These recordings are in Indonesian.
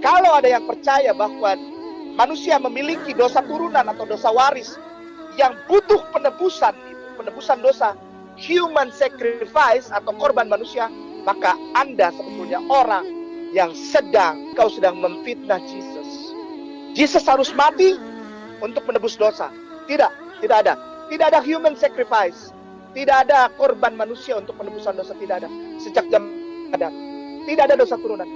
Kalau ada yang percaya bahwa manusia memiliki dosa turunan atau dosa waris yang butuh penebusan dosa, human sacrifice atau korban manusia, maka Anda sebetulnya orang yang kau sedang memfitnah Jesus. Jesus harus mati untuk menebus dosa. Tidak ada. Tidak ada human sacrifice. Tidak ada korban manusia untuk penebusan dosa, tidak ada. Sejak zaman ada. Tidak ada dosa turunan.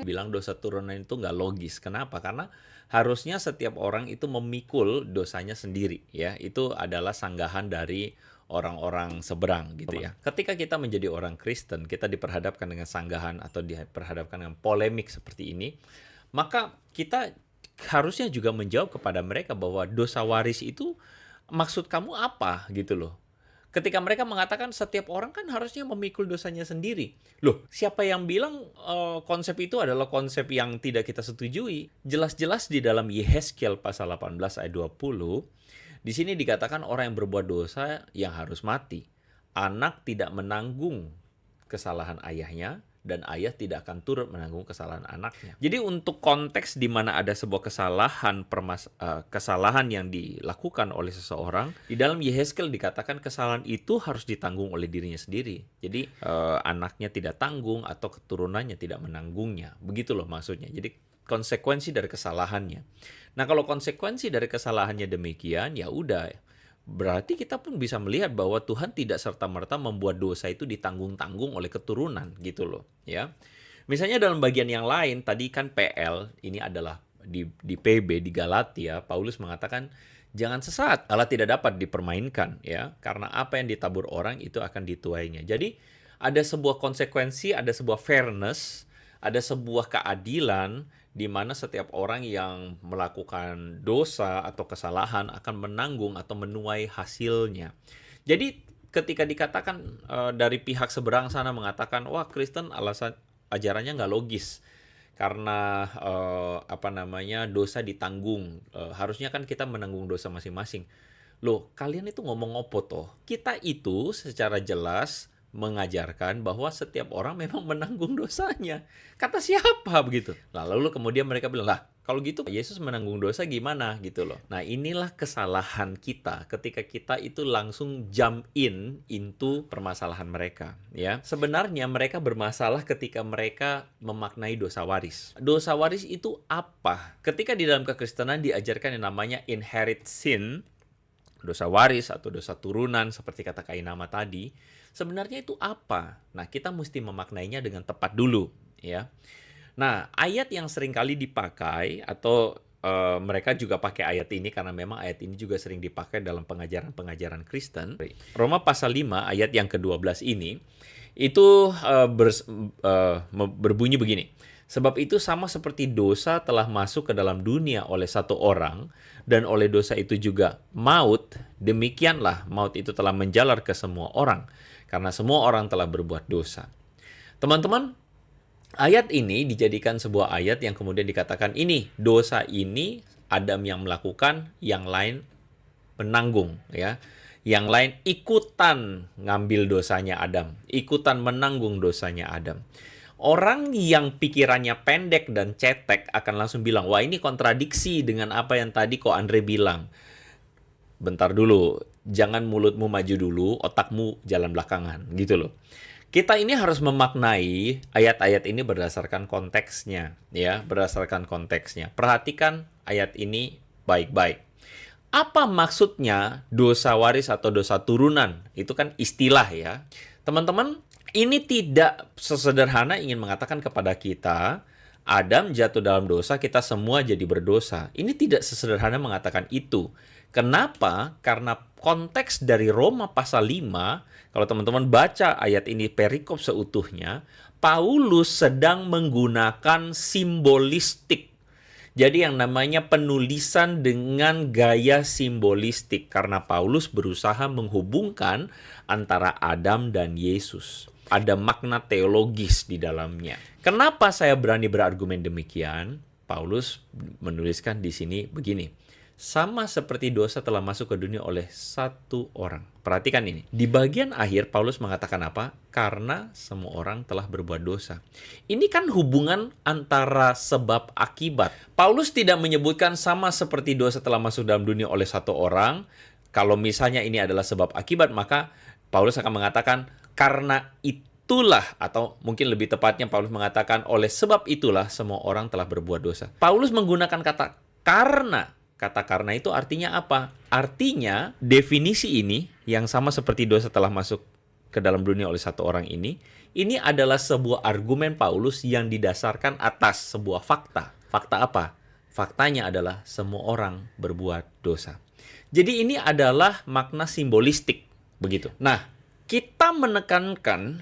Bilang dosa turunan itu nggak logis. Kenapa? Karena harusnya setiap orang itu memikul dosanya sendiri, ya. Itu adalah sanggahan dari orang-orang seberang, gitu ya. Ketika kita menjadi orang Kristen, kita diperhadapkan dengan sanggahan atau diperhadapkan dengan polemik seperti ini, maka kita harusnya juga menjawab kepada mereka bahwa dosa waris itu maksud kamu apa, gitu loh. Ketika mereka mengatakan setiap orang kan harusnya memikul dosanya sendiri. Loh, siapa yang bilang konsep itu adalah konsep yang tidak kita setujui? Jelas-jelas di dalam Yehezkiel pasal 18 ayat 20, di sini dikatakan orang yang berbuat dosa yang harus mati. Anak tidak menanggung kesalahan ayahnya, dan ayah tidak akan turut menanggung kesalahan anaknya. Jadi untuk konteks di mana ada sebuah kesalahan yang dilakukan oleh seseorang, di dalam Yehezkiel dikatakan kesalahan itu harus ditanggung oleh dirinya sendiri. Jadi anaknya tidak tanggung atau keturunannya tidak menanggungnya. Begitu loh maksudnya. Jadi konsekuensi dari kesalahannya. Nah, kalau konsekuensi dari kesalahannya demikian, ya udah. Berarti kita pun bisa melihat bahwa Tuhan tidak serta-merta membuat dosa itu ditanggung-tanggung oleh keturunan, gitu loh, ya. Misalnya dalam bagian yang lain, tadi kan PL, ini adalah di PB, di Galatia, Paulus mengatakan, jangan sesat, Allah tidak dapat dipermainkan, ya. Karena apa yang ditabur orang itu akan dituainya. Jadi ada sebuah konsekuensi, ada sebuah fairness, ada sebuah keadilan, di mana setiap orang yang melakukan dosa atau kesalahan akan menanggung atau menuai hasilnya. Jadi ketika dikatakan dari pihak seberang sana mengatakan, wah Kristen alasan ajarannya nggak logis karena dosa ditanggung. Harusnya kan kita menanggung dosa masing-masing. Loh, kalian itu ngomong opo toh? Kita itu secara jelas mengajarkan bahwa setiap orang memang menanggung dosanya. Kata siapa begitu? Lalu kemudian mereka bilang, lah kalau gitu Yesus menanggung dosa gimana gitu loh. Nah, inilah kesalahan kita ketika kita itu langsung jump into permasalahan mereka, ya. Sebenarnya mereka bermasalah ketika mereka memaknai dosa waris. Dosa waris itu apa? Ketika di dalam kekristenan diajarkan yang namanya inherit sin, dosa waris atau dosa turunan seperti kata Kainama tadi, sebenarnya itu apa? Nah, kita mesti memaknainya dengan tepat dulu, ya. Nah, ayat yang sering kali dipakai atau mereka juga pakai ayat ini karena memang ayat ini juga sering dipakai dalam pengajaran-pengajaran Kristen. Roma pasal 5 ayat yang ke-12 ini itu berbunyi begini. Sebab itu sama seperti dosa telah masuk ke dalam dunia oleh satu orang, dan oleh dosa itu juga maut, demikianlah maut itu telah menjalar ke semua orang, karena semua orang telah berbuat dosa. Teman-teman, ayat ini dijadikan sebuah ayat yang kemudian dikatakan ini, dosa ini Adam yang melakukan, yang lain menanggung, ya. Yang lain ikutan ngambil dosanya Adam, ikutan menanggung dosanya Adam. Orang yang pikirannya pendek dan cetek akan langsung bilang, wah ini kontradiksi dengan apa yang tadi kok Andre bilang. Bentar dulu, jangan mulutmu maju dulu, otakmu jalan belakangan, gitu loh. Kita ini harus memaknai ayat-ayat ini berdasarkan konteksnya, ya, berdasarkan konteksnya. Perhatikan ayat ini baik-baik. Apa maksudnya dosa waris atau dosa turunan? Itu kan istilah, ya. Teman-teman, ini tidak sesederhana ingin mengatakan kepada kita, Adam jatuh dalam dosa, kita semua jadi berdosa. Ini tidak sesederhana mengatakan itu. Kenapa? Karena konteks dari Roma pasal 5, kalau teman-teman baca ayat ini perikop seutuhnya, Paulus sedang menggunakan simbolistik. Jadi yang namanya penulisan dengan gaya simbolistik, karena Paulus berusaha menghubungkan antara Adam dan Yesus. Ada makna teologis di dalamnya. Kenapa saya berani berargumen demikian? Paulus menuliskan di sini begini. sama seperti dosa telah masuk ke dunia oleh satu orang. Perhatikan ini. Di bagian akhir Paulus mengatakan apa? Karena semua orang telah berbuat dosa. Ini kan hubungan antara sebab akibat. Paulus tidak menyebutkan sama seperti dosa telah masuk dalam dunia oleh satu orang. Kalau misalnya ini adalah sebab akibat, maka Paulus akan mengatakan karena itulah, atau mungkin lebih tepatnya Paulus mengatakan oleh sebab itulah semua orang telah berbuat dosa. Paulus menggunakan kata karena. Kata karena itu artinya apa? Artinya definisi ini yang sama seperti dosa telah masuk ke dalam dunia oleh satu orang ini adalah sebuah argumen Paulus yang didasarkan atas sebuah fakta. Fakta apa? Faktanya adalah semua orang berbuat dosa. Jadi ini adalah makna simbolistik, begitu. Nah, kita menekankan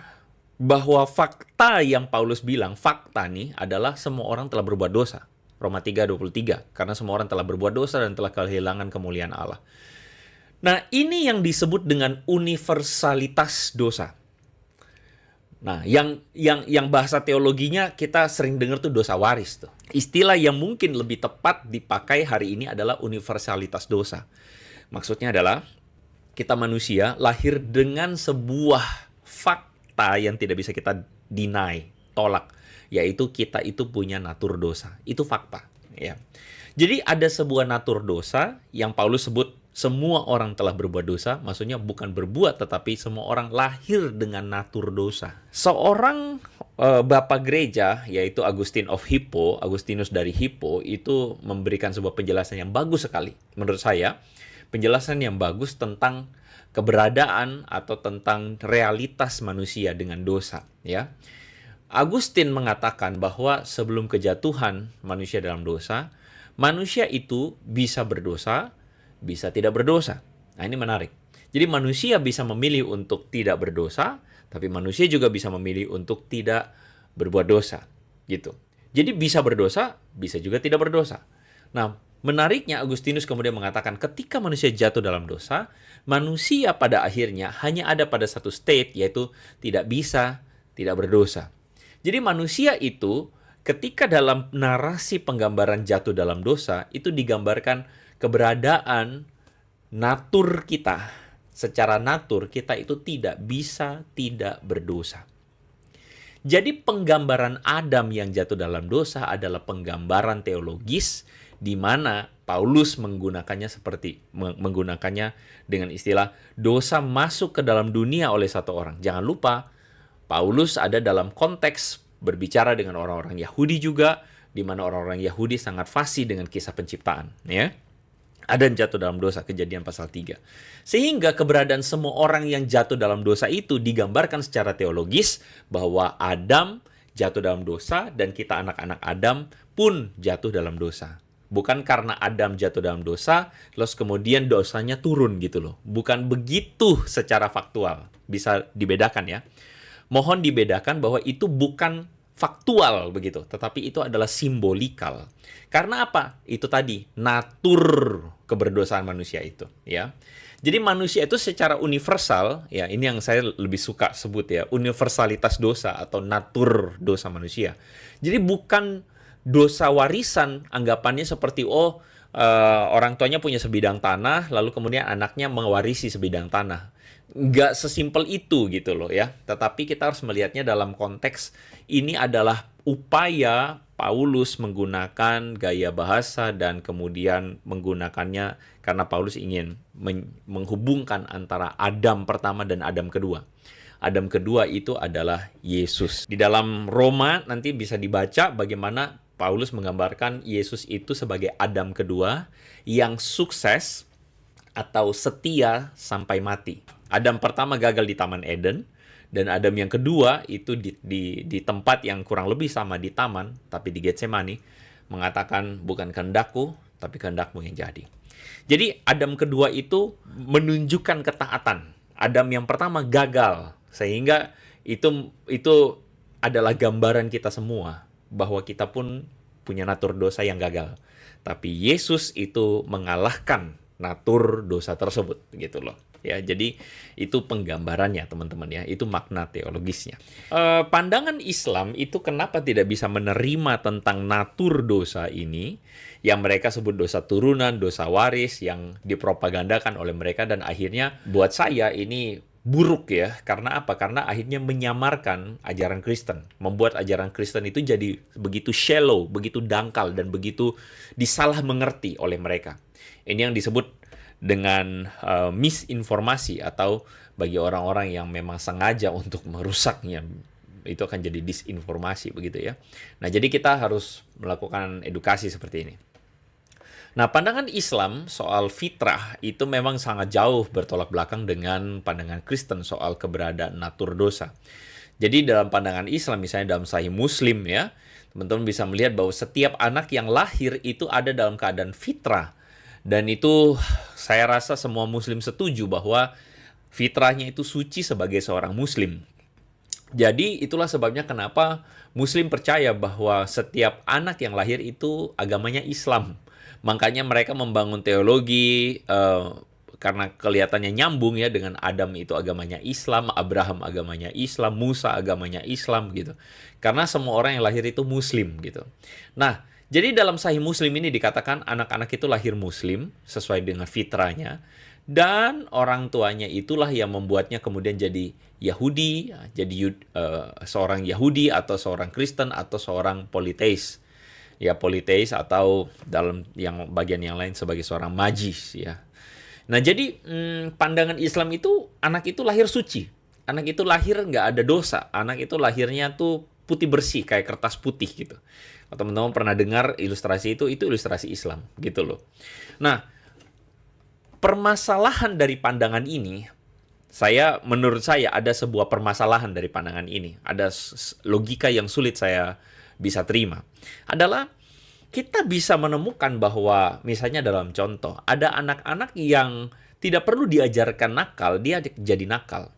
bahwa fakta yang Paulus bilang, fakta nih adalah semua orang telah berbuat dosa. Roma 3:23, karena semua orang telah berbuat dosa dan telah kehilangan kemuliaan Allah. Nah, ini yang disebut dengan universalitas dosa. Nah, yang bahasa teologinya kita sering dengar tuh dosa waris tuh. Istilah yang mungkin lebih tepat dipakai hari ini adalah universalitas dosa. Maksudnya adalah kita manusia lahir dengan sebuah fakta yang tidak bisa kita deny, tolak. Yaitu kita itu punya natur dosa. Itu fakta. Ya. Jadi ada sebuah natur dosa yang Paulus sebut semua orang telah berbuat dosa. Maksudnya bukan berbuat, tetapi semua orang lahir dengan natur dosa. Seorang bapak gereja, yaitu Agustinus dari Hippo, itu memberikan sebuah penjelasan yang bagus sekali. Menurut saya, penjelasan yang bagus tentang keberadaan atau tentang realitas manusia dengan dosa. Ya. Agustin mengatakan bahwa sebelum kejatuhan manusia dalam dosa, manusia itu bisa berdosa, bisa tidak berdosa. Nah, ini menarik. Jadi manusia bisa memilih untuk tidak berdosa, tapi manusia juga bisa memilih untuk tidak berbuat dosa, gitu. Jadi bisa berdosa, bisa juga tidak berdosa. Nah, menariknya Agustinus kemudian mengatakan ketika manusia jatuh dalam dosa, manusia pada akhirnya hanya ada pada satu state, yaitu tidak bisa tidak berdosa. Jadi manusia itu ketika dalam narasi penggambaran jatuh dalam dosa, itu digambarkan keberadaan natur kita. Secara natur kita itu tidak bisa tidak berdosa. Jadi penggambaran Adam yang jatuh dalam dosa adalah penggambaran teologis di mana Paulus menggunakannya dengan istilah dosa masuk ke dalam dunia oleh satu orang. Jangan lupa Paulus ada dalam konteks berbicara dengan orang-orang Yahudi juga, di mana orang-orang Yahudi sangat fasih dengan kisah penciptaan. Ya. Adam jatuh dalam dosa, Kejadian pasal 3. Sehingga keberadaan semua orang yang jatuh dalam dosa itu digambarkan secara teologis bahwa Adam jatuh dalam dosa dan kita anak-anak Adam pun jatuh dalam dosa. Bukan karena Adam jatuh dalam dosa, terus kemudian dosanya turun gitu loh. Bukan begitu secara faktual. Bisa dibedakan ya. Mohon dibedakan bahwa itu bukan faktual begitu, tetapi itu adalah simbolikal. Karena apa? Itu tadi natur keberdosaan manusia itu, ya. Jadi manusia itu secara universal, ya ini yang saya lebih suka sebut ya, universalitas dosa atau natur dosa manusia. Jadi bukan dosa warisan, anggapannya seperti orang tuanya punya sebidang tanah, lalu kemudian anaknya mewarisi sebidang tanah. Nggak sesimpel itu gitu loh ya. Tetapi kita harus melihatnya dalam konteks ini adalah upaya Paulus menggunakan gaya bahasa dan kemudian menggunakannya karena Paulus ingin menghubungkan antara Adam pertama dan Adam kedua. Adam kedua itu adalah Yesus. Di dalam Roma nanti bisa dibaca bagaimana Paulus menggambarkan Yesus itu sebagai Adam kedua yang sukses atau setia sampai mati. Adam pertama gagal di Taman Eden, dan Adam yang kedua itu di tempat yang kurang lebih sama di taman, tapi di Getsemani, mengatakan bukan kehendakku, tapi kehendakmu yang jadi. Jadi Adam kedua itu menunjukkan ketaatan. Adam yang pertama gagal, sehingga itu adalah gambaran kita semua, bahwa kita pun punya natur dosa yang gagal. Tapi Yesus itu mengalahkan natur dosa tersebut, gitu loh. Ya, jadi itu penggambarannya teman-teman ya, itu makna teologisnya. Pandangan Islam itu kenapa tidak bisa menerima tentang natur dosa ini, yang mereka sebut dosa turunan, dosa waris, yang dipropagandakan oleh mereka, dan akhirnya buat saya ini buruk ya. Karena apa? Karena akhirnya menyamarkan ajaran Kristen, membuat ajaran Kristen itu jadi begitu shallow, begitu dangkal, dan begitu disalah mengerti oleh mereka. Ini yang disebut dengan misinformasi, atau bagi orang-orang yang memang sengaja untuk merusaknya, itu akan jadi disinformasi begitu ya. Nah, jadi kita harus melakukan edukasi seperti ini. Nah, pandangan Islam soal fitrah itu memang sangat jauh bertolak belakang dengan pandangan Kristen soal keberadaan natur dosa. Jadi dalam pandangan Islam, misalnya dalam Sahih Muslim ya, teman-teman bisa melihat bahwa setiap anak yang lahir itu ada dalam keadaan fitrah. Dan itu saya rasa semua muslim setuju bahwa fitrahnya itu suci sebagai seorang muslim. Jadi itulah sebabnya kenapa muslim percaya bahwa setiap anak yang lahir itu agamanya Islam. Makanya mereka membangun teologi karena kelihatannya nyambung ya, dengan Adam itu agamanya Islam, Abraham agamanya Islam, Musa agamanya Islam gitu. Karena semua orang yang lahir itu muslim gitu. Nah, jadi dalam Sahih Muslim ini dikatakan anak-anak itu lahir muslim sesuai dengan fitrahnya, dan orang tuanya itulah yang membuatnya kemudian jadi Yahudi, jadi seorang Yahudi atau seorang Kristen atau seorang politeis. Ya, politeis atau dalam yang bagian yang lain sebagai seorang majis ya. Nah, jadi pandangan Islam itu anak itu lahir suci. Anak itu lahir nggak ada dosa. Anak itu lahirnya tuh putih bersih kayak kertas putih gitu. Kalau teman-teman pernah dengar ilustrasi itu ilustrasi Islam gitu loh. Nah, permasalahan dari pandangan ini, menurut saya ada sebuah permasalahan dari pandangan ini. Ada logika yang sulit saya bisa terima. Adalah kita bisa menemukan bahwa misalnya dalam contoh, ada anak-anak yang tidak perlu diajarkan nakal, dia jadi nakal.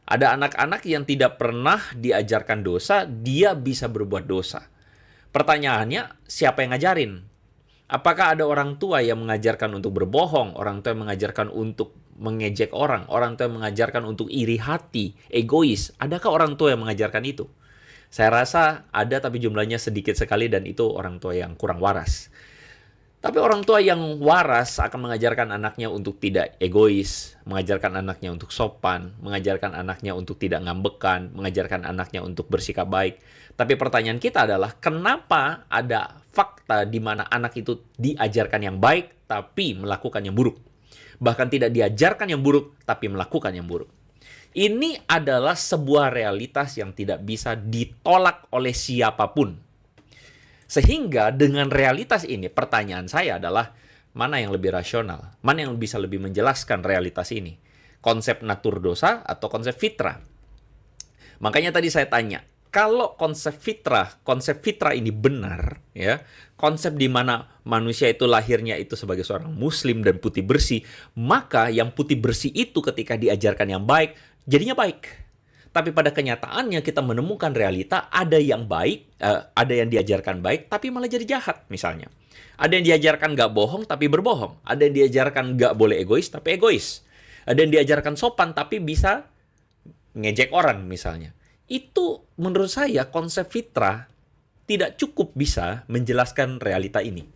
Ada anak-anak yang tidak pernah diajarkan dosa, dia bisa berbuat dosa. Pertanyaannya, siapa yang ngajarin? Apakah ada orang tua yang mengajarkan untuk berbohong, orang tua yang mengajarkan untuk mengejek orang tua yang mengajarkan untuk iri hati, egois? Adakah orang tua yang mengajarkan itu? Saya rasa ada, tapi jumlahnya sedikit sekali, dan itu orang tua yang kurang waras. Tapi orang tua yang waras akan mengajarkan anaknya untuk tidak egois, mengajarkan anaknya untuk sopan, mengajarkan anaknya untuk tidak ngambekan, mengajarkan anaknya untuk bersikap baik. Tapi pertanyaan kita adalah, kenapa ada fakta di mana anak itu diajarkan yang baik tapi melakukan yang buruk? Bahkan tidak diajarkan yang buruk tapi melakukan yang buruk. Ini adalah sebuah realitas yang tidak bisa ditolak oleh siapapun. Sehingga dengan realitas ini, pertanyaan saya adalah, mana yang lebih rasional? Mana yang bisa lebih menjelaskan realitas ini? Konsep natur dosa atau konsep fitrah? Makanya tadi saya tanya, kalau konsep fitrah ini benar, ya, konsep di mana manusia itu lahirnya itu sebagai seorang muslim dan putih bersih, maka yang putih bersih itu ketika diajarkan yang baik, jadinya baik. Tapi pada kenyataannya kita menemukan realita, ada yang baik, ada yang diajarkan baik, tapi malah jadi jahat misalnya. Ada yang diajarkan nggak bohong, tapi berbohong. Ada yang diajarkan nggak boleh egois, tapi egois. Ada yang diajarkan sopan, tapi bisa ngejek orang misalnya. Itu menurut saya konsep fitrah tidak cukup bisa menjelaskan realita ini.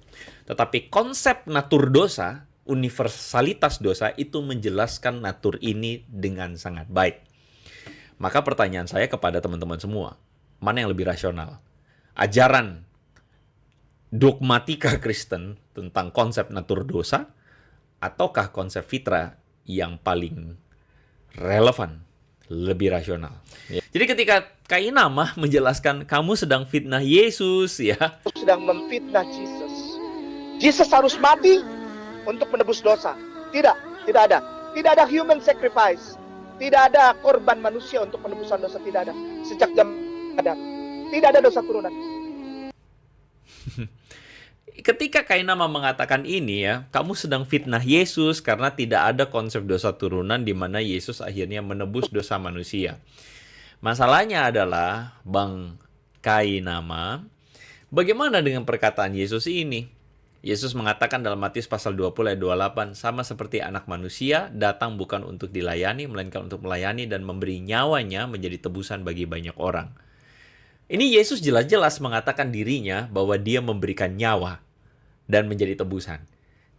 Tetapi konsep natur dosa, universalitas dosa, itu menjelaskan natur ini dengan sangat baik. Maka pertanyaan saya kepada teman-teman semua, mana yang lebih rasional? Ajaran dogmatika Kristen tentang konsep natur dosa, ataukah konsep fitrah yang paling relevan, lebih rasional? Ya. Jadi ketika Kainama menjelaskan kamu sedang fitnah Yesus, ya, sedang memfitnah Yesus. Yesus harus mati untuk menebus dosa. Tidak ada. Tidak ada human sacrifice. Tidak ada korban manusia untuk penebusan dosa, tidak ada. Sejak zaman Adam, tidak ada dosa turunan. Ketika Kainama mengatakan ini ya, kamu sedang fitnah Yesus karena tidak ada konsep dosa turunan di mana Yesus akhirnya menebus dosa manusia. Masalahnya adalah, Bang Kainama, bagaimana dengan perkataan Yesus ini? Yesus mengatakan dalam Matius pasal 20 ayat 28, sama seperti anak manusia datang bukan untuk dilayani, melainkan untuk melayani dan memberi nyawanya menjadi tebusan bagi banyak orang. Ini Yesus jelas-jelas mengatakan dirinya bahwa dia memberikan nyawa dan menjadi tebusan.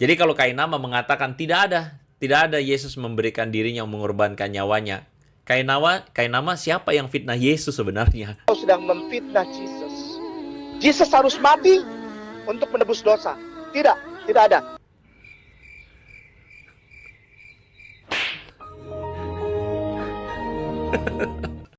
Jadi kalau Kainama mengatakan tidak ada Yesus memberikan dirinya mengorbankan nyawanya. Kainama siapa yang fitnah Yesus sebenarnya? Kau sedang memfitnah Jesus. Jesus harus mati untuk menebus dosa. Tidak ada.